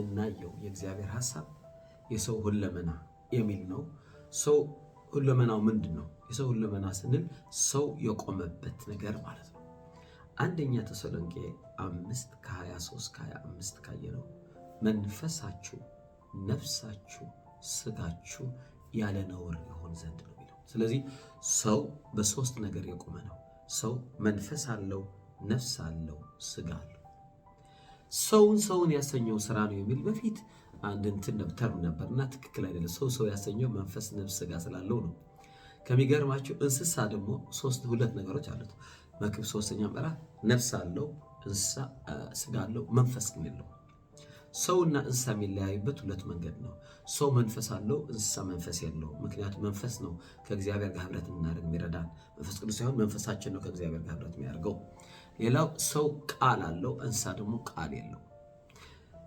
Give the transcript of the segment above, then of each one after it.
የምናየው የእግዚአብሔር ሐሳብ የሰው ሁለመና የሚል ነው። ሰው ሁለመናው ምንድነው? የሰው ሁለመና ስንል ሰው የቆመበት ነገር ማለት ነው። አንደኛ ተሰሎንቄ 5:23-25 ካየነው መንፈሳችሁ፣ ነፍሳችሁ፣ ስጋችሁ ያለ ነውር ይሆን ዘንድ ነው የሚለው። ስለዚህ ሰው በሶስት ነገር የቆመ ነው። ሰው መንፈስ አለው፣ ነፍስ አለው፣ ስጋ አለው። ሰውን ያሰኘው ስራ ነው የሚል በፊት አንድ ተርም ነበርና ትክክል አይደለም። ሰው ያሰኘው መንፈስ፣ ነፍስ፣ ስጋ ስላለው ነው። ከሚገርማቸው እንስሳ ደግሞ ሁለት ነገሮች አሉት። መክብብ 3ኛ ምዕራፍ ነፍስ አለው፣ እንስሳ ስጋ አለው፣ መንፈስ ግን የለው። ሰውና እንስሳ የሚለያዩበት ሁለት መንገድ ነው። ሰው መንፈስ አለው፣ እንስሳ መንፈስ የለው። ምክንያቱም መንፈስ ነው ከእግዚአብሔር ጋር ህብረት እናደርግ የሚረዳን። መንፈስ ቅዱስ ሳይሆን መንፈሳችን ነው ከእግዚአብሔር ጋር ህብረት የሚያደርገው። ሌላው ሰው ቃል አለው፣ እንስሳ ደግሞ ቃል የለው።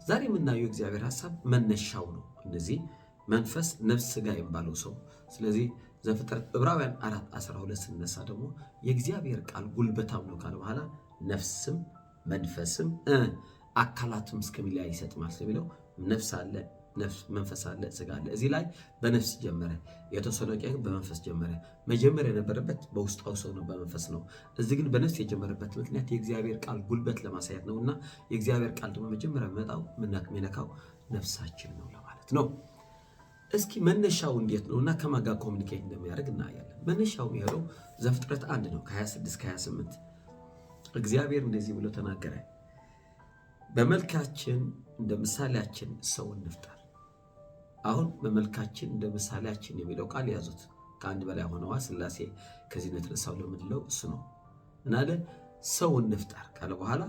ዛሬ የምናየው የእግዚአብሔር ሐሳብ መነሻው ነው እነዚህ መንፈስ፣ ነፍስ፣ ስጋ የሚባለው ሰው። ስለዚህ ዘፍጥረት ዕብራውያን 4:12 ስነሳ ደግሞ የእግዚአብሔር ቃል ጉልበታም ነው ካለ በኋላ ነፍስም መንፈስም አካላትም እስከሚለያይ ይሰጥማል ስለሚለው ነፍስ አለ፣ መንፈስ አለ፣ ስጋ አለ። እዚህ ላይ በነፍስ ጀመረ። የተሰሎንቄ ግን በመንፈስ ጀመረ። መጀመሪያ የነበረበት በውስጣው ሰው ነው፣ በመንፈስ ነው። እዚህ ግን በነፍስ የጀመረበት ምክንያት የእግዚአብሔር ቃል ጉልበት ለማሳየት ነውና የእግዚአብሔር ቃል ደግሞ መጀመሪያ የሚመጣው የሚነካው ነፍሳችን ነው ለማለት ነው። እስኪ መነሻው እንዴት ነውና ከማን ጋር ኮሚኒኬት እንደሚያደርግ እናያለን። መነሻው የሚሄደው ዘፍጥረት 1 ነው ከ26-28 እግዚአብሔር እንደዚህ ብሎ ተናገረ። በመልካችን እንደ ምሳሌያችን ሰው እንፍጠር። አሁን በመልካችን እንደ ምሳሌያችን የሚለው ቃል ያዙት። ከአንድ በላይ ሆነዋ ሥላሴ ከዚህ የተነሳው ለምንለው እሱ ነው። እናለ ሰው እንፍጠር ካለ በኋላ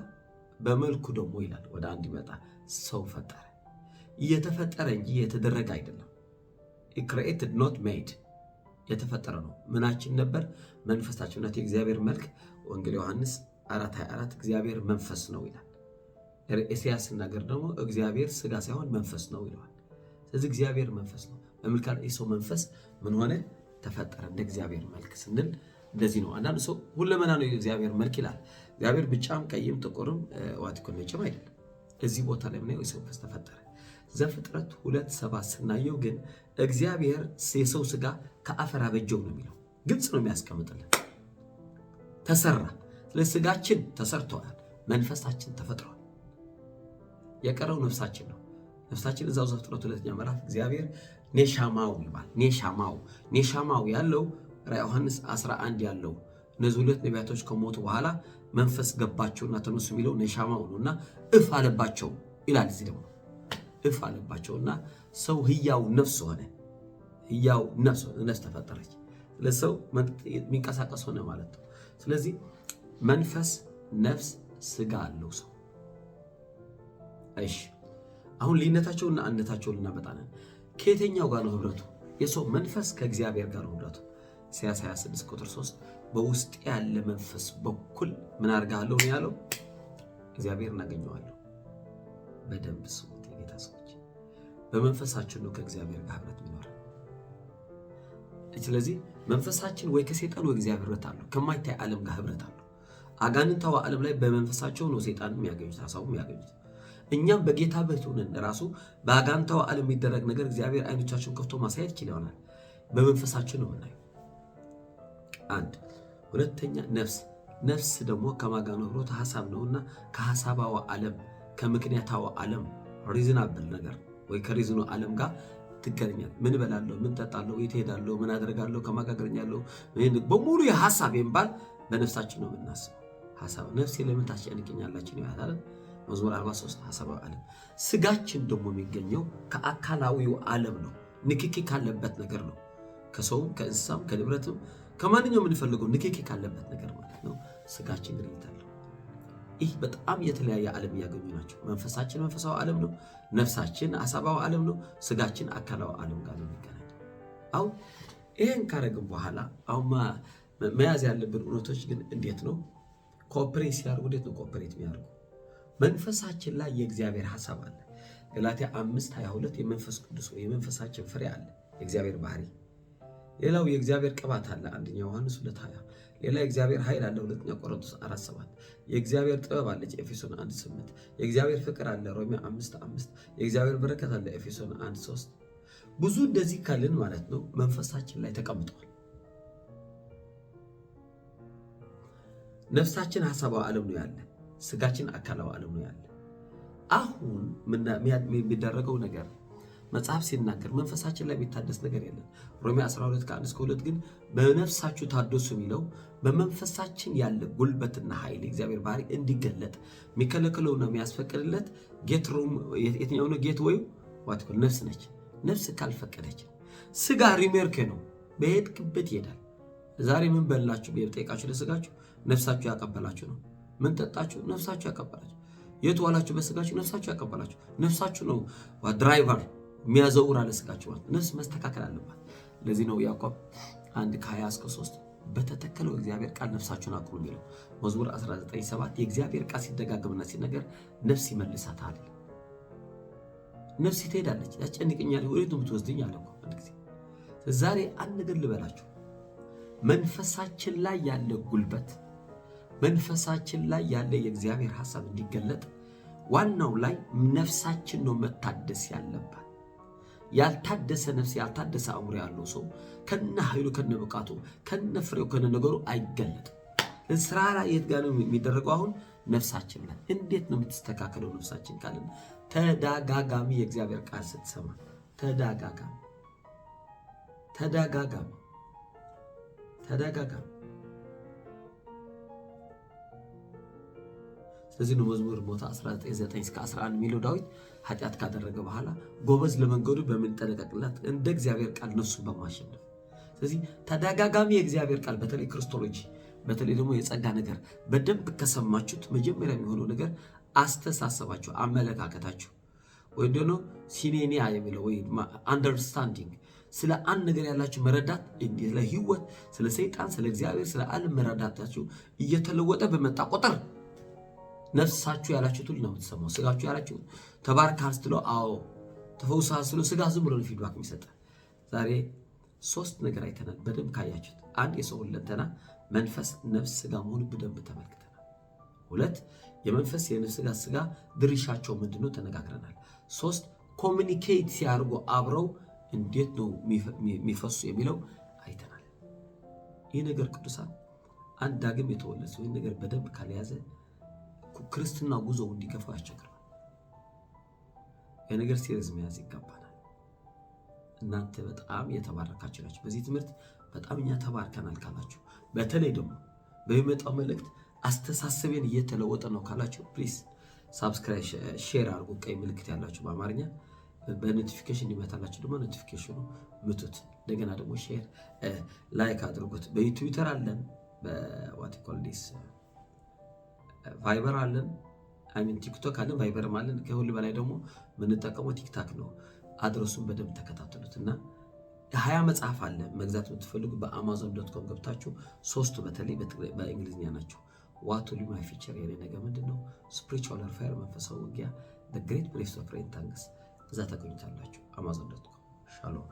በመልኩ ደግሞ ይላል ወደ አንድ ይመጣ ሰው ፈጠረ። እየተፈጠረ እንጂ የተደረገ አይደለም። created not made የተፈጠረ ነው። ምናችን ነበር? መንፈሳችን ነው። የእግዚአብሔር መልክ ወንጌል ዮሐንስ 4:24 እግዚአብሔር መንፈስ ነው ይላል። ኢሳይያስ ሲናገር ደግሞ እግዚአብሔር ስጋ ሳይሆን መንፈስ ነው ይላል። ስለዚህ እግዚአብሔር መንፈስ ነው። በመልካም የሰው መንፈስ ምን ሆነ? ተፈጠረ። እንደ እግዚአብሔር መልክ ስንል እንደዚህ ነው። አንዳንድ ሰው ሁለመና ነው የእግዚአብሔር መልክ ይላል። እግዚአብሔር ብጫም፣ ቀይም፣ ጥቁርም ዋቲኮን ነጭም አይደለም። እዚህ ቦታ ላይ ምን የሰው መንፈስ ተፈጠረ። ዘፍጥረት 2:7 ስናየው ግን እግዚአብሔር የሰው ስጋ ከአፈር አበጀው ነው የሚለው። ግልጽ ነው የሚያስቀምጥልን። ተሰራ። ስለዚህ ስጋችን ተሰርቷል፣ መንፈሳችን ተፈጥሯል። የቀረው ነፍሳችን ነው። ነፍሳችን እዛው ዘፍጥረት 2ኛ ምዕራፍ እግዚአብሔር ኔሻማው ይባል። ኔሻማው ያለው ራዕየ ዮሐንስ 11 ያለው እነዚህ ሁለት ነቢያቶች ከሞቱ በኋላ መንፈስ ገባቸውና ተነሱ የሚለው ኔሻማው ነውና እፍ አለባቸው ይላል። እዚህ ደግሞ እፍ አለባቸውና ሰው ህያው ነፍስ ሆነ። ህያው ነፍስ ተፈጠረች። ለሰው የሚንቀሳቀስ ሆነ ማለት ነው። ስለዚህ መንፈስ፣ ነፍስ፣ ስጋ አለው ሰው። እሺ አሁን ልዩነታቸውና አንድነታቸውን እናመጣለን። ከየትኛው ጋር ነው ህብረቱ? የሰው መንፈስ ከእግዚአብሔር ጋር ነው ህብረቱ። ኢሳይያስ 26:3 በውስጥ ያለ መንፈስ በኩል ምን አድርጋለሁ ነው ያለው? እግዚአብሔር እናገኘዋለሁ። በደንብ ስሙት የጌታ ሰዎች፣ በመንፈሳችን ነው ከእግዚአብሔር ጋር ህብረት የሚኖረው። ስለዚህ መንፈሳችን ወይ ከሰይጣን ወይ እግዚአብሔር ህብረት አለው። ከማይታይ ዓለም ጋር ህብረት አለው። አጋንንታዊ ዓለም ላይ በመንፈሳቸው ነው ሰይጣን የሚያገኙት፣ ሐሳቡ የሚያገኙት። እኛም በጌታ ቤት ሆነን ራሱ በአጋንንታዊ ዓለም የሚደረግ ነገር እግዚአብሔር አይኖቻችሁን ከፍቶ ማሳየት ይችላል ይሆናል። በመንፈሳችን ነው የምናየው። አንድ ሁለተኛ ነፍስ ደግሞ ከማጋኑ ህብረት ሐሳብ ነውና ከሐሳባዊ ዓለም ከምክንያታዊ ዓለም ሪዝናብል ነገር ወይ ከሪዝኑ ዓለም ጋር ትገናኛለህ። ምን በላለሁ፣ ምን ጠጣለሁ፣ የት ሄዳለሁ፣ ምን አደርጋለሁ፣ ከማጋገረኛለሁ በሙሉ የሐሳብ የሚባል በነፍሳችን ነው የምናስበው። ሐሳብ ነፍሴ ለምን ታስጨንቀኛላችሁ ነው ያለው መዝሙር 43 ሐሳባዊ ዓለም። ስጋችን ደግሞ የሚገኘው ከአካላዊው ዓለም ነው። ንክኪ ካለበት ነገር ነው። ከሰውም ከእንስሳም ከንብረትም ከማንኛውም የምንፈልገው ንክኪ ካለበት ነገር ማለት ነው። ስጋችን ግንኙነት አለው። ይህ በጣም የተለያየ ዓለም እያገኙ ናቸው። መንፈሳችን መንፈሳዊ ዓለም ነው። ነፍሳችን ሐሳባዊ ዓለም ነው። ስጋችን አካላዊ ዓለም ጋር ነው የሚገናኘው። አሁን ይሄን ካረግን በኋላ አሁን መያዝ ያለብን እውነቶች ግን እንዴት ነው ኮኦፕሬት ሲያደርጉ፣ እንዴት ነው ኮኦፕሬት የሚያደርጉ? መንፈሳችን ላይ የእግዚአብሔር ሐሳብ አለ። ገላትያ 5:22 የመንፈስ ቅዱስ ወይ የመንፈሳችን ፍሬ አለ፣ የእግዚአብሔር ባህሪ። ሌላው የእግዚአብሔር ቅባት አለ፣ አንደኛ ዮሐንስ 2:20። ሌላ የእግዚአብሔር ኃይል አለ 2ኛ ቆሮንቶስ 4:7 የእግዚአብሔር ጥበብ አለች ኤፌሶን 1:8 የእግዚአብሔር ፍቅር አለ ሮሜ 5:5 የእግዚአብሔር በረከት አለ ኤፌሶን 1:3 ብዙ እንደዚህ ካልን ማለት ነው መንፈሳችን ላይ ተቀምጧል። ነፍሳችን ሐሳባዊ ዓለም ነው ያለ፣ ስጋችን አካላዊ ዓለም ነው ያለ። አሁን የሚደረገው ነገር መጽሐፍ ሲናገር መንፈሳችን ላይ የሚታደስ ነገር የለም። ሮሜ 12:1-2 ግን በነፍሳችሁ ታደሱ የሚለው በመንፈሳችን ያለ ጉልበትና ኃይል እግዚአብሔር ባህሪ እንዲገለጥ የሚከለክለው ነው የሚያስፈቅድለት ጌት ሮም የትኛው ነው? ጌት ወይ ዋትኮል ነፍስ ነች። ነፍስ ካልፈቀደች ስጋ ሪሜርክ ነው፣ በሄድክበት ይሄዳል። ዛሬ ምን በላችሁ በጠይቃችሁ ለስጋችሁ ነፍሳችሁ ያቀበላችሁ ነው። ምን ጠጣችሁ? ነፍሳችሁ ያቀበላችሁ። የት ዋላችሁ? በስጋችሁ ነፍሳችሁ ያቀበላችሁ። ነፍሳችሁ ነው ድራይቨር የሚያዘውር አለ ስጋችሁ ማለት። ነፍስ መስተካከል አለባት። ለዚህ ነው ያዕቆብ 1:20-3 በተተከለው እግዚአብሔር ቃል ነፍሳችሁን አቁሙ የሚለው። መዝሙር 19:7 የእግዚአብሔር ቃል ሲደጋግምና ሲነገር ነፍስ ይመልሳታል። ነፍስ ትሄዳለች። ያስጨንቀኛል፣ ወዴት ነው የምትወስድኝ አለ እኮ አንድ ጊዜ። ዛሬ አንድ ነገር ልበላችሁ፣ መንፈሳችን ላይ ያለ ጉልበት፣ መንፈሳችን ላይ ያለ የእግዚአብሔር ሐሳብ እንዲገለጥ ዋናው ላይ ነፍሳችን ነው መታደስ ያለባት። ያልታደሰ ነፍስ፣ ያልታደሰ አእምሮ ያለው ሰው ከነ ኃይሉ ከነ ብቃቱ ከነ ፍሬው ከነ ነገሩ አይገለጥም። ስራ ላይ የት ጋር ነው የሚደረገው? አሁን ነፍሳችን ላይ። እንዴት ነው የምትስተካከለው ነፍሳችን ካልን ተደጋጋሚ የእግዚአብሔር ቃል ስትሰማ፣ ተደጋጋሚ ስለዚህ ነው መዝሙር ቦታ 19:9-11 የሚለው ዳዊት ኃጢአት ካደረገ በኋላ ጎበዝ ለመንገዱ በምንጠነቀቅላት እንደ እግዚአብሔር ቃል ነፍሱን በማሸነፍ። ስለዚህ ተደጋጋሚ የእግዚአብሔር ቃል በተለይ ክርስቶሎጂ፣ በተለይ ደግሞ የጸጋ ነገር በደንብ ከሰማችሁት መጀመሪያ የሚሆነው ነገር አስተሳሰባችሁ፣ አመለካከታችሁ ወይ ደግሞ ሲኔኒያ የሚለው ወይ አንደርስታንዲንግ ስለ አንድ ነገር ያላችሁ መረዳት፣ ስለ ህይወት፣ ስለ ሰይጣን፣ ስለ እግዚአብሔር፣ ስለ ዓለም መረዳታችሁ እየተለወጠ በመጣ ቁጥር ነፍሳችሁ ያላችሁት ሁሉ ነው የምትሰማው። ስጋችሁ ያላችሁ ተባርካል ስትለው አዎ ተፈውሳል ስትለው ስጋ ዝም ብሎ ፊድባክ የሚሰጥ። ዛሬ 3 ነገር አይተናል በደንብ ካያችሁት። 1 የሰው ሁለንተና መንፈስ፣ ነፍስ፣ ስጋ መሆኑ በደንብ ተመልክተናል። 2 የመንፈስ የነፍስ ስጋ ድርሻቸው ምንድነው ተነጋግረናል። 3 ኮሚኒኬት ሲያርጉ አብረው እንዴት ነው የሚፈሱ የሚለው አይተናል። ይህ ነገር ቅዱሳን አንድ ዳግም የተወለደ ሰው ነገር በደንብ ካልያዘ ክርስትና ጉዞ እንዲገፋው ያስቸግራል። የነገር ሲሪየስ መያዝ ይገባናል። እናንተ በጣም የተባረካችሁ ናችሁ። በዚህ ትምህርት በጣም እኛ ተባርከናል ካላችሁ፣ በተለይ ደግሞ በሚመጣው መልእክት አስተሳሰቤን እየተለወጠ ነው ካላችሁ ፕሊዝ ሳብስክራይብ፣ ሼር አድርጉ። ቀይ ምልክት ያላችሁ በአማርኛ በኖቲፊኬሽን ይመጣላችሁ ደግሞ ኖቲፊኬሽኑ ምቱት። እንደገና ደግሞ ሼር ላይክ አድርጉት። በትዊተር አለን፣ በዋትኮልዲስ ቫይበር አለን፣ ቲክቶክ አለን፣ ቫይበርም አለን። ከሁሉ በላይ ደግሞ የምንጠቀመው ቲክታክ ነው። አድረሱን በደንብ ተከታተሉት እና 20 መጽሐፍ አለ መግዛት የምትፈልጉ በአማዞን.com ገብታችሁ 3ቱ በተለይ በእንግሊዝኛ ናቸው። ዋት ዊል ማይ ፊቸር የኔ ነገር ምንድነው? ስፒሪቹዋል ዋርፌር መንፈሳዊ ውጊያ፣ the great place of ሬንታንግስ እዛ ታገኙታላችሁ። አማዞን.com ሻሎም